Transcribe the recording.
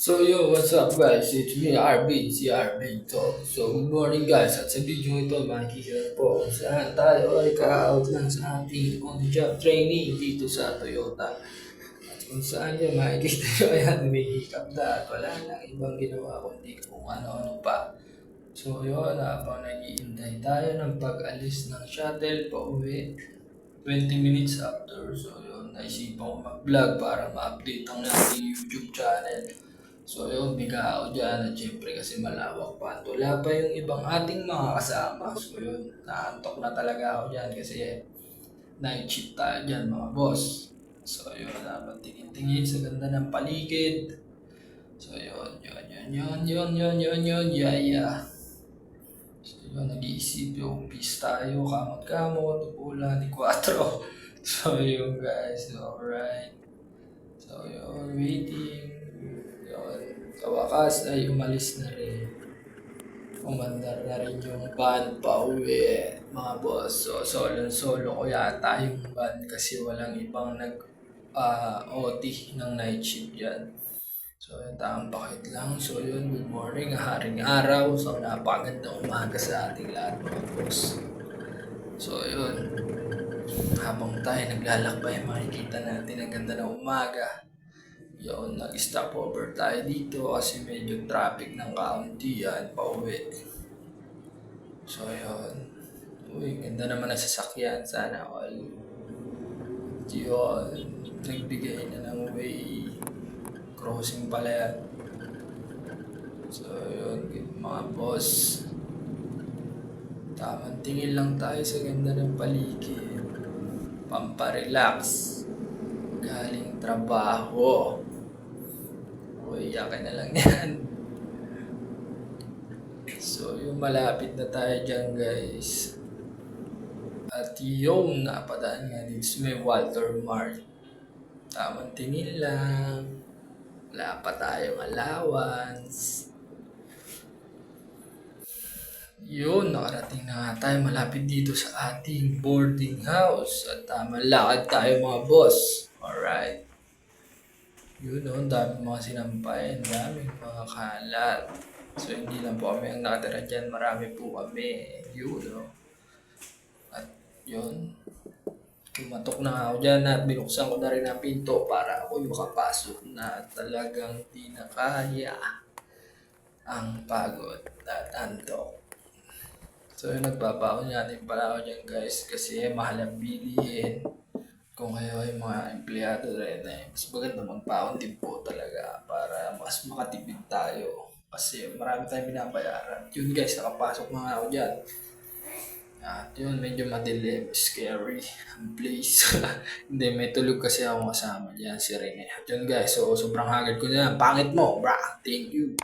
So yo, what's up guys? It's me, RB, si RB to. So good morning guys, at sa video ito makikita po kung saan tayo ay ka-outline sa ating on-job training dito sa Toyota. At kung saan yun makikita nyo ayan, humihikap na at wala nang ibang ginawa kundi kung ano-ano pa. So yun, habang naghihintay tayo ng pag-alis ng shuttle pa uwi, 20 minutes after. So yun, naisipan ko mag-vlog para ma-update ang ating YouTube channel. So yun, biga ako dyan at syempre kasi malawak pa. At wala pa yung ibang ating mga kasama. So yun, naantok na talaga ako dyan kasi night shift tayo dyan mga boss. So yun, dapat tingin-tingin sa ganda ng paligid. So yun, yeah. So yun, nag-iisip yung peace tayo, kamot-kamot, pula ni Quattro. So yun guys, alright. So yun, waiting. Yun, sa wakas ay umalis na rin. Umandar na rin yung van pa uwi, mga boss. So solo ko yata yung van kasi walang ibang OT ng night shift yan. So yun, tamang pakit lang. So yun, good morning, haring araw. So napakagandang umaga sa ating lahat mga boss. So yun, habang tayo naglalakbay, makikita natin ang ganda ng umaga. Yun, nag-stop over tayo dito kasi medyo traffic ng kaunti yan, pauwi. So yun, uy, ganda naman ang sasakyan, sana all. Yun, nagbigay na ng way, crossing pala yan. So yun, mga boss, tamang tingin lang tayo sa ganda ng paligid. Pamparelax, galing trabaho. Uy, yakin na lang yan. So, yung malapit na tayo dyan, guys. At yung napadaan nga din sa may Walter Mart. Tamang tingin lang. Wala pa tayong allowance. Yun, nakarating na nga tayo malapit dito sa ating boarding house. At tamang lakad tayo mga boss. Alright. Yun o, daming mga sinampay, daming mga kalat. So hindi lang po kami ang nakatira dyan, marami po kami. Yun o. At yun, kumatok na ako dyan at binuksan ko na rin ang pinto para ako makapasok na talagang di na kaya ang pagod at antok. So yun, nagbabaon natin pala ako dyan guys kasi mahal ang bilihin. Kung kayo ay mga empleyado rin mas maganda magbaon din po talaga para mas makatipid tayo. Kasi marami tayong binabayaran. Yun guys, nakapasok na nga ako dyan. At yun, medyo madilim, scary ang place. Hindi, may tulog kasi ako kasama dyan, si Rene. At yun guys, so sobrang hagad ko na yan. Pangit mo, bra. Thank you.